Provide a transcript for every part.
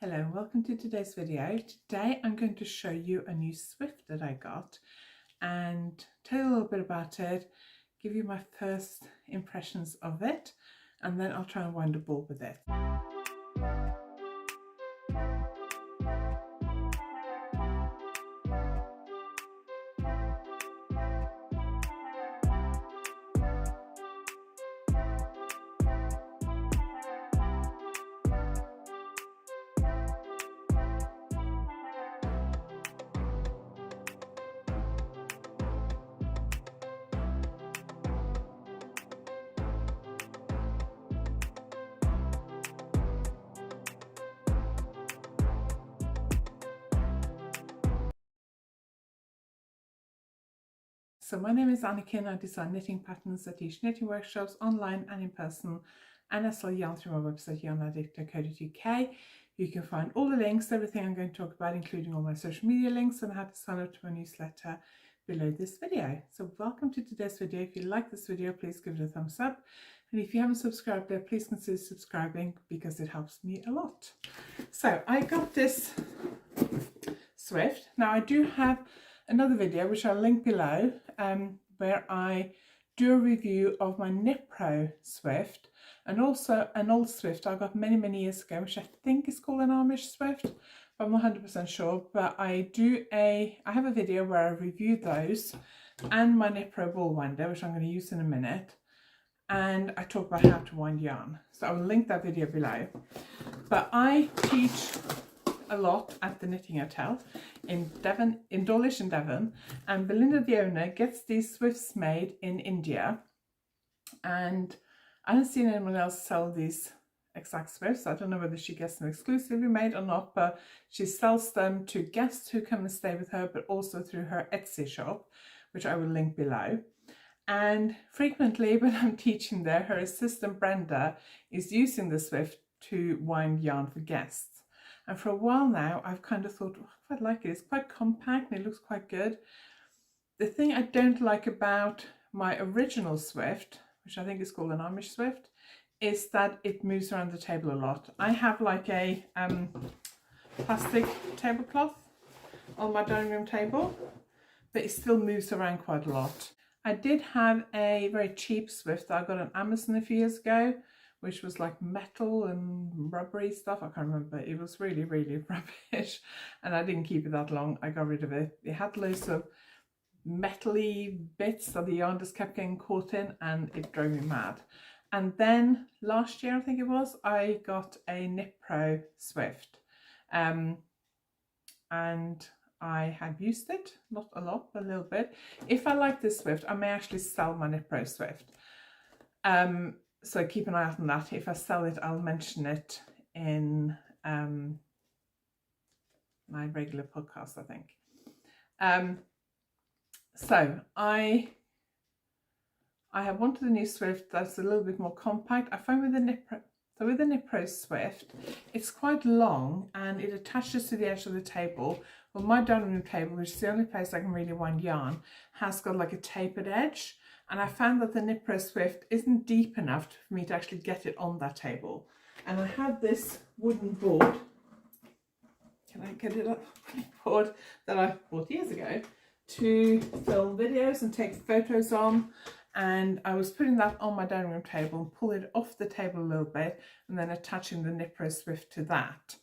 Hello and welcome to today's video. Today I'm going to show you a new Swift that I got and tell you a little bit about it, give you my first impressions of it, and then I'll try and wind a ball with it. So my name is Anniken. I design knitting patterns. I teach knitting workshops online and in person, and I sell yarn through my website yarnaddict.co.uk. You can find all the links, everything I'm going to talk about, including all my social media links and how to sign up to my newsletter below this video. So welcome to today's video. If you like this video, please give it a thumbs up. And if you haven't subscribed yet, please consider subscribing because it helps me a lot. So I got this Swift. Now I do have another video which I'll link below where I do a review of my Knit Pro Swift and also an old Swift I got many years ago, which I think is called an Amish Swift, but I'm not 100% sure. But I have a video where I review those and my Knit Pro ball winder, which I'm going to use in a minute, and I talk about how to wind yarn. So I will link that video below. But I teach a lot at the Knitting Hotel in Devon, in Dawlish in Devon, and Belinda, the owner, gets these Swifts made in India, and I haven't seen anyone else sell these exact Swifts. I don't know whether she gets them exclusively made or not, but she sells them to guests who come and stay with her, but also through her Etsy shop, which I will link below. And frequently when I'm teaching there, her assistant Brenda is using the Swift to wind yarn for guests. And for a while now, I've kind of thought, oh, I like it. It's quite compact and it looks quite good. The thing I don't like about my original Swift, which I think is called an Amish Swift, is that it moves around the table a lot. I have like a plastic tablecloth on my dining room table, but it still moves around quite a lot. I did have a very cheap Swift that I got on Amazon a few years ago, which was like metal and rubbery stuff. I can't remember. It was really rubbish, and I didn't keep it that long. I got rid of it. It had loads of metally bits that the yarn just kept getting caught in, and it drove me mad. And then last year, I think it was, I got a Knit Pro Swift, and I have used it, not a lot, but a little bit. If I like this Swift, I may actually sell my Knit Pro Swift. So keep an eye out on that. If I sell it, I'll mention it in my regular podcast, I think. So I have wanted a new Swift that's a little bit more compact. I find with the Knit Pro Swift, it's quite long and it attaches to the edge of the table. Well, my dining room table, which is the only place I can really wind yarn, has got like a tapered edge. And I found that the Knit Pro Swift isn't deep enough for me to actually get it on that table. And I have this wooden board, can I get it up? Board that I bought years ago to film videos and take photos on. And I was putting that on my dining room table and pulling it off the table a little bit and then attaching the Knit Pro Swift to that.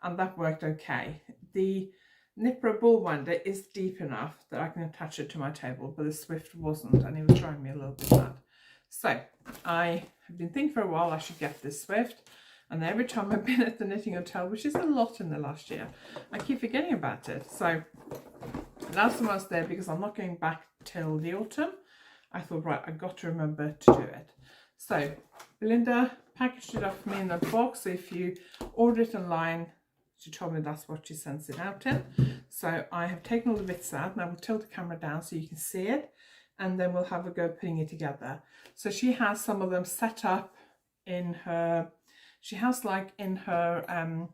And that worked okay. The Knit Pro ball winder is deep enough that I can attach it to my table, but the Swift wasn't, and it was driving me a little bit mad. So I have been thinking for a while I should get this Swift, and every time I've been at the Knitting Hotel, which is a lot in the last year, I keep forgetting about it. So last time I was there, because I'm not going back till the autumn, I thought, right, I got to remember to do it. So Belinda packaged it up for me in a box. So if you order it online, she told me that's what she sends it out in. So I have taken all the bits out, and I will tilt the camera down so you can see it, and then we'll have a go putting it together. So she has some of them set up in her, she has like in her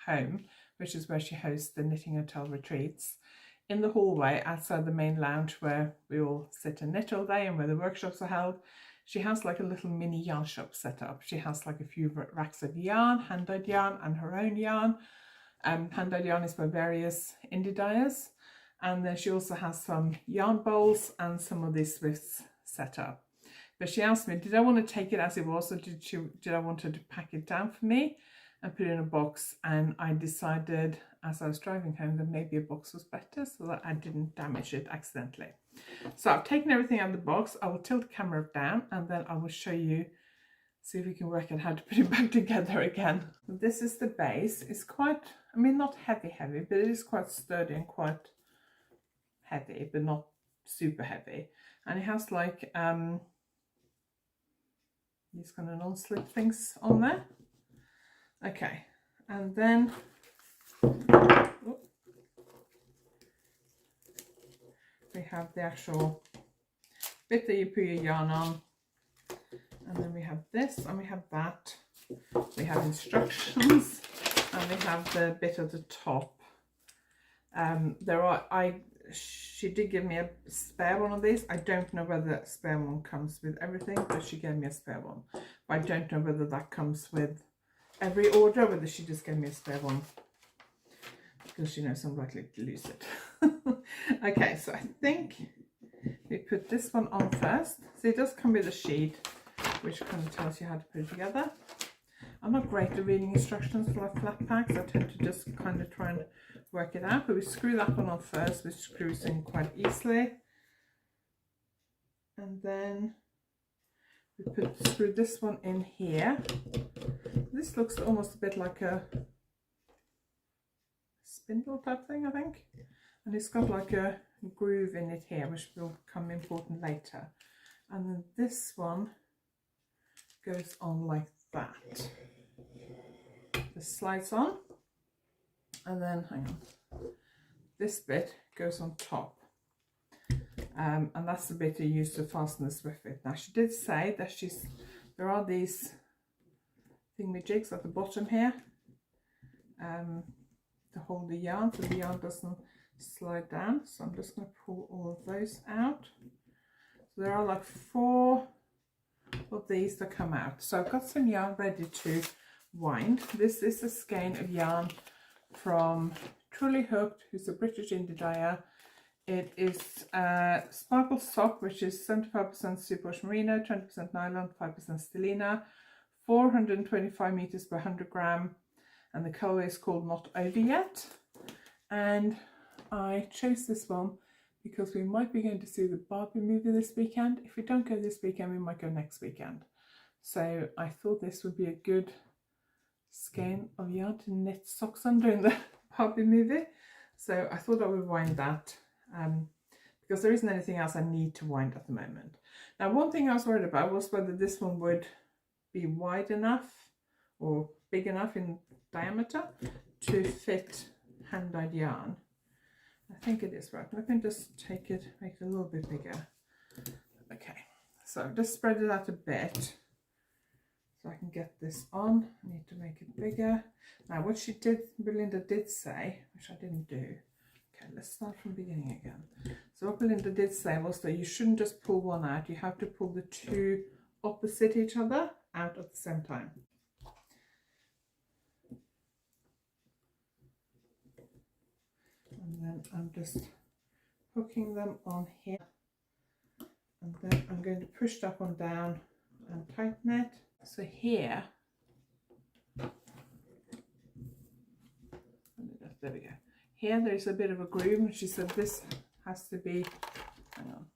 home, which is where she hosts the Knitting Hotel retreats, in the hallway outside the main lounge where we all sit and knit all day and where the workshops are held. she has like a little mini yarn shop set up. She has like a few racks of yarn, hand-dyed yarn, and her own yarn. Hand-dyed yarn is by various indie dyers. And then she also has some yarn bowls and some of these Swifts set up. But she asked me, did I want to take it as it was, or did I want her to pack it down for me and put it in a box? And I decided as I was driving home that maybe a box was better so that I didn't damage it accidentally. So I've taken everything out of the box. I will tilt the camera down and then I will show you, see if we can work out how to put it back together again. This is the base. It's quite, I mean, not heavy, but it is quite sturdy and quite heavy, but not super heavy. And it has like these kind of non-slip things on there. Okay, and then we have the actual bit that you put your yarn on, and then we have this and we have that. We have instructions and we have the bit at the top. She did give me a spare one of these. I don't know whether that spare one comes with everything, but she gave me a spare one. But I don't know whether that comes with every order, whether she just gave me a spare one because she knows I'm likely to lose it. Okay, so I think we put this one on first. So it does come with a sheet which kind of tells you how to put it together. I'm not great at reading instructions for like flat packs. I tend to just kind of try and work it out, but we screw that one on first, which screws in quite easily. And then we screw this one in here. This looks almost a bit like a spindle type thing, I think. And it's got like a groove in it here, which will become important later. And then this one goes on like that. This slides on, and then hang on, this bit goes on top, and that's the bit you use to fasten the Swift with. Now she did say that there are these thingamajigs at the bottom here to hold the yarn so the yarn doesn't slide down. So I'm just going to pull all of those out. So there are like 4 of these that come out. So I've got some yarn ready to wind. This is a skein of yarn from Truly Hooked, who's a British indie dyer. It is Sparkle Sock, which is 75% superwash merino, 20% nylon, 5% stellina, 425 meters per 100 gram, and the color is called Not Over Yet. And I chose this one because we might be going to see the Barbie movie this weekend. If we don't go this weekend, we might go next weekend. So I thought this would be a good skein of yarn to knit socks under in the Barbie movie. So I thought I would wind that because there isn't anything else I need to wind at the moment. Now, one thing I was worried about was whether this one would be wide enough or big enough in diameter to fit hand-dyed yarn. I think it is right. Let me just take it, make it a little bit bigger. Okay, so I've just spread it out a bit so I can get this on. I need to make it bigger. Now what Belinda did say, which I didn't do. Okay, let's start from the beginning again. So what Belinda did say was that you shouldn't just pull one out, you have to pull the 2 opposite each other out at the same time. And then I'm just hooking them on here, and then I'm going to push that one down and tighten it. So here, there we go. Here there's a bit of a groove, and she said this has to be, hang on,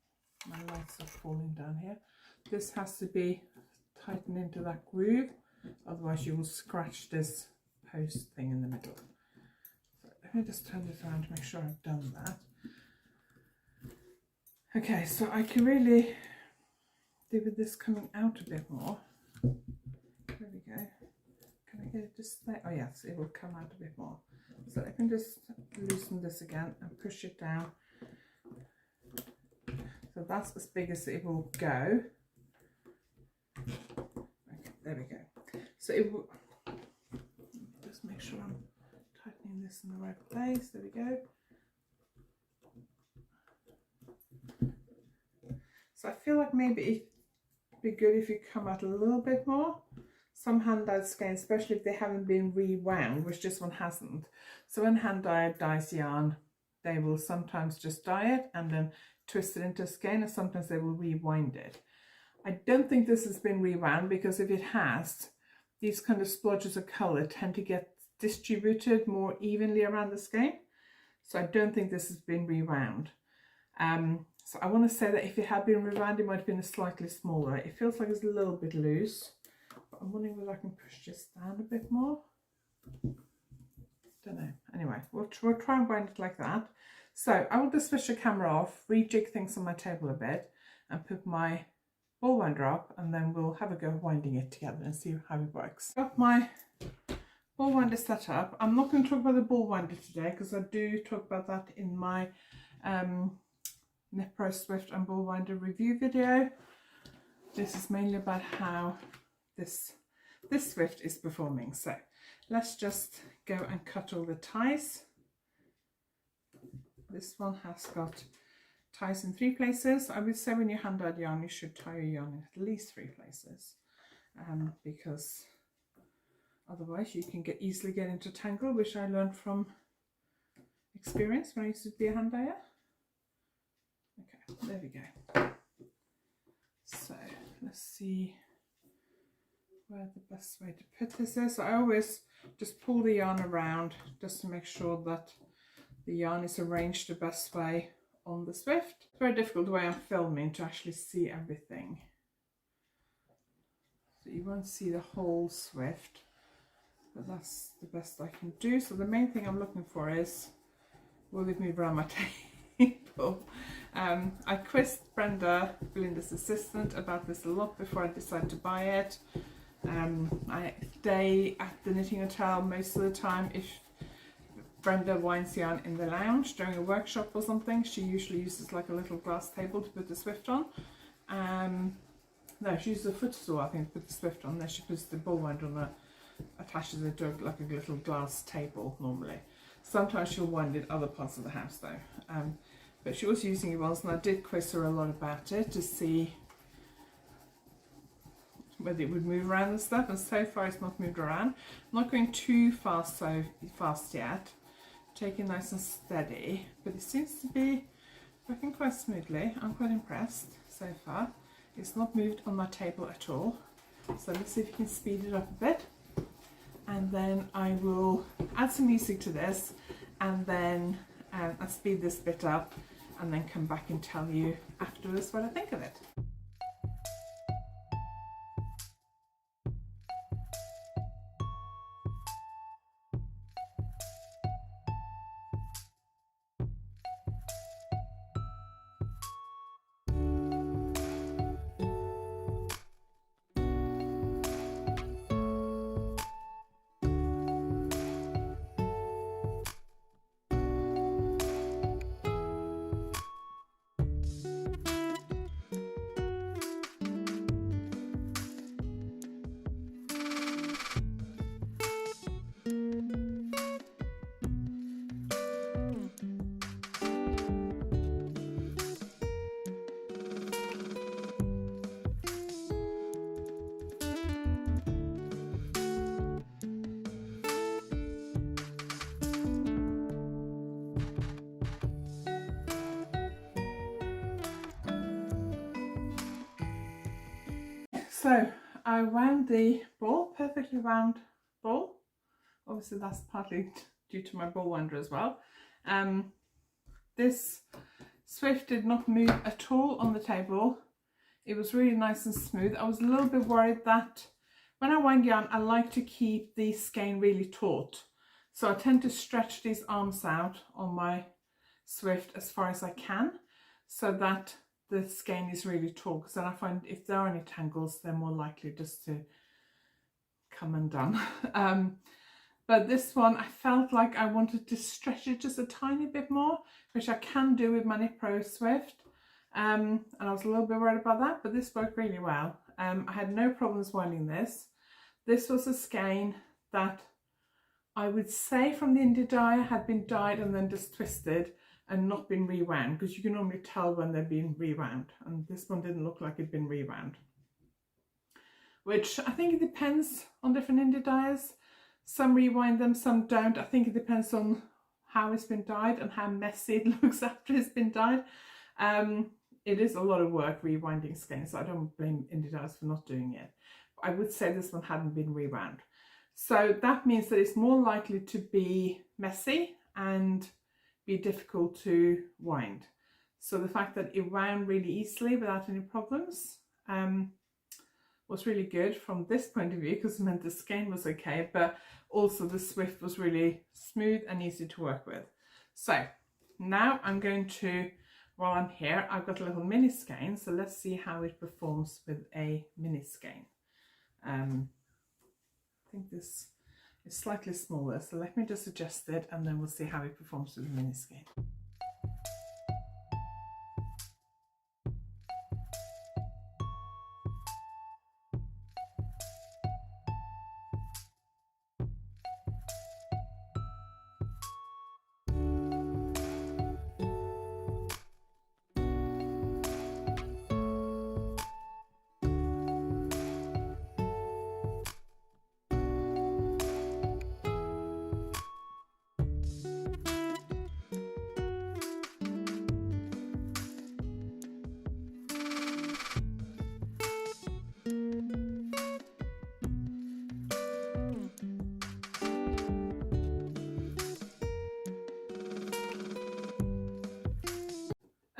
my lights are falling down here. This has to be tightened into that groove, otherwise you will scratch this post thing in the middle. Let me just turn this around to make sure I've done that. Okay, so I can really do with this coming out a bit more. There we go. Can I get it to stay? Oh yes, it will come out a bit more. So I can just loosen this again and push it down. So that's as big as it will go. Okay, there we go. So it will, just make sure I'm tightening this in the right place. There we go. So I feel like maybe be good if you come out a little bit more. Some hand-dyed skeins, especially if they haven't been rewound, which this one hasn't. So when hand-dyed dyes yarn, they will sometimes just dye it and then twist it into a skein, and sometimes they will rewind it. I don't think this has been rewound, because if it has, these kind of splotches of colour tend to get distributed more evenly around the skein. So I don't think this has been rewound. So I want to say that if it had been rewound, it might have been slightly smaller. It feels like it's a little bit loose, but I'm wondering whether I can push this down a bit more. Don't know. Anyway, we'll try and wind it like that. So I will just switch the camera off, rejig things on my table a bit, and put my ball winder up, and then we'll have a go winding it together and see how it works. Got my ball winder set up. I'm not going to talk about the ball winder today, because I do talk about that in my Knit Pro Swift and ball winder review video. This is mainly about how this Swift is performing. So let's just go and cut all the ties. This one has got ties in 3 places. I would say when you hand dyed yarn, you should tie your yarn in at least 3 places, because otherwise you can easily get into tangle, which I learned from experience when I used to be a hand dyer. Okay, there we go. So let's see where the best way to put this is. So I always just pull the yarn around just to make sure that the yarn is arranged the best way on the Swift. It's very difficult the way I'm filming to actually see everything. So you won't see the whole Swift, but that's the best I can do. So the main thing I'm looking for is, will it move around my table? I quizzed Brenda, Belinda's assistant, about this a lot before I decided to buy it. I stay at the knitting hotel most of the time. If Brenda winds yarn in the lounge during a workshop or something, she usually uses like a little glass table to put the Swift on. No, she uses a footstool, I think, to put the Swift on. Then she puts the ball winder on, attaches it to like a little glass table normally. Sometimes she'll wind it other parts of the house though. But she was using it once, and I did quiz her a lot about it to see whether it would move around and stuff, and so far it's not moved around. I'm not going too fast yet, taking nice and steady, but it seems to be working quite smoothly. I'm quite impressed so far. It's not moved on my table at all. So let's see if we can speed it up a bit, and then I will add some music to this, and then I'll speed this bit up and then come back and tell you afterwards what I think of it. So I wound the ball, perfectly wound ball. Obviously that's partly due to my ball winder as well. This Swift did not move at all on the table. It was really nice and smooth. I was a little bit worried that when I wind yarn, I like to keep the skein really taut. So I tend to stretch these arms out on my Swift as far as I can, so that the skein is really taut, because then I find if there are any tangles, they're more likely just to come undone. But this one, I felt like I wanted to stretch it just a tiny bit more, which I can do with my Knit Pro Swift. And I was a little bit worried about that, but this worked really well. I had no problems winding this. This was a skein that I would say from the Indie dyer had been dyed and then just twisted and not been rewound, because you can normally tell when they're being rewound, and this one didn't look like it'd been rewound. which I think it depends on different indie dyers. Some rewind them, some don't. I think it depends on how it's been dyed and how messy it looks after it's been dyed. It is a lot of work rewinding skeins, so I don't blame indie dyers for not doing it. I would say this one hadn't been rewound. So that means that it's more likely to be messy and be difficult to wind. So the fact that it wound really easily without any problems was really good from this point of view, because it meant the skein was okay, but also the Swift was really smooth and easy to work with. So now I'm going to, while I'm here, I've got a little mini skein, so let's see how it performs with a mini skein. I think this is slightly smaller, so let me just adjust it and then we'll see how it performs with a mini skein.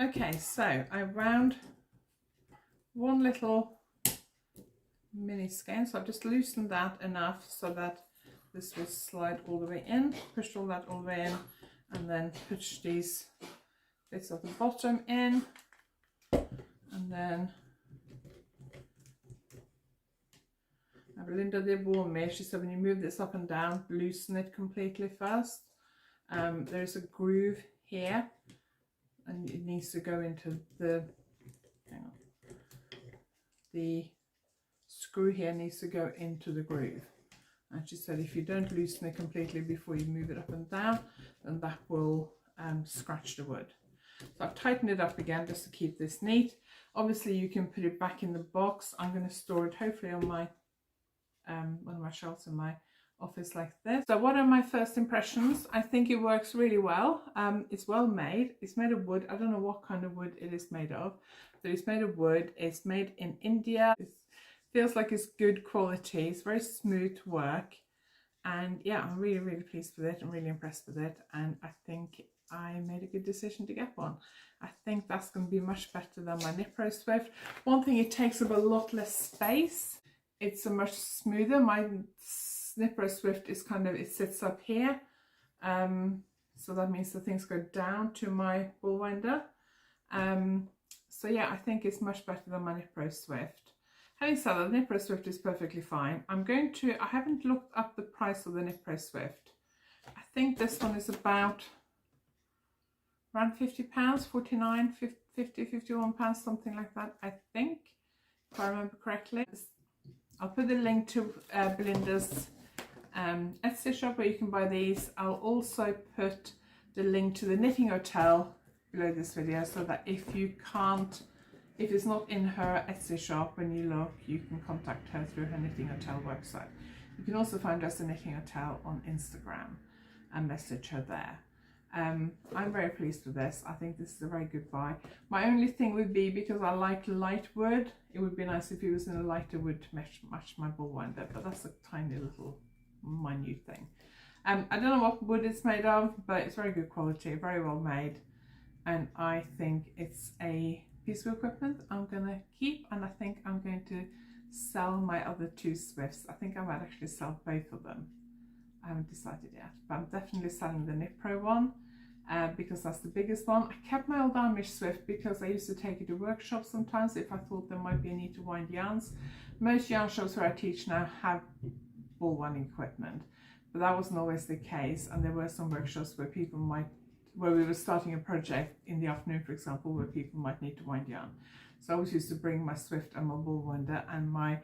Okay, so I wound one little mini skein, so I've just loosened that enough so that this will slide all the way in, pushed all that all the way in, and then push these bits of the bottom in, and then Belinda did warn me, she said when you move this up and down, loosen it completely first. There's a groove here and it needs to go into the, hang on, the screw here needs to go into the groove. And she said if you don't loosen it completely before you move it up and down, then that will scratch the wood. So I've tightened it up again just to keep this neat. Obviously you can put it back in the box. I'm going to store it hopefully on my one of my shelves in my office like this. So what are my first impressions? I think it works really well. It's well made. It's made of wood. I don't know what kind of wood it is made of, but it's made of wood. It's made in India. It feels like it's good quality. It's very smooth to work, and yeah, I'm really pleased with it. I'm really impressed with it, and I think I made a good decision to get one. I think that's going to be much better than my Nipro Swift. One thing, it takes up a lot less space. It's a much smoother. My Nipro Swift is kind of, it sits up here. So that means the things go down to my ball winder. So yeah, I think it's much better than my Nipro Swift. Having said that, the Nipro Swift is perfectly fine. I haven't looked up the price of the Nipro Swift. I think this one is about around £50, 49, 50, 51 pounds, something like that, I think, if I remember correctly. I'll put the link to Belinda's Etsy shop where you can buy these. I'll also put the link to the Knitting Hotel below this video, so that if it's not in her Etsy shop when you look, you can contact her through her Knitting Hotel website. You can also find us at Knitting Hotel on Instagram and message her there. I'm very pleased with this. I think this is a very good buy. My only thing would be, because I like light wood, it would be nice if it was in a lighter wood to match my ball winder, but that's a tiny little minute thing. I don't know what wood it's made of, but it's very good quality, very well made, and I think it's a piece of equipment I'm going to keep, and I think I'm going to sell my other two Swifts. I think I might actually sell both of them. I haven't decided yet, but I'm definitely selling the Nipro one because that's the biggest one. I kept my old Amish Swift because I used to take it to workshops sometimes if I thought there might be a need to wind yarns. Most yarn shops where I teach now have ball winding equipment, but that wasn't always the case, and there were some workshops where we were starting a project in the afternoon, for example, where people might need to wind yarn. So I always used to bring my Swift and my ball winder, and my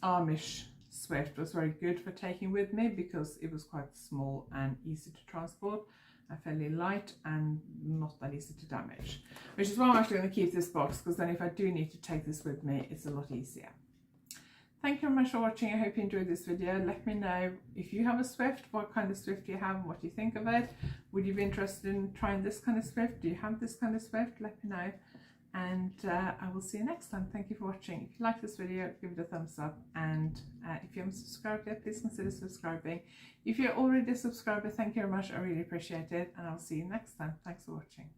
Amish Swift was very good for taking with me because it was quite small and easy to transport and fairly light and not that easy to damage, which is why I'm actually going to keep this box, because then if I do need to take this with me, it's a lot easier. Thank you very much for watching. I hope you enjoyed this video. Let me know if you have a Swift, what kind of Swift you have, and what you think of it. Would you be interested in trying this kind of Swift? Do you have this kind of Swift? Let me know. And I will see you next time. Thank you for watching. If you like this video, give it a thumbs up. And if you haven't subscribed yet, please consider subscribing. If you're already a subscriber, thank you very much. I really appreciate it. And I'll see you next time. Thanks for watching.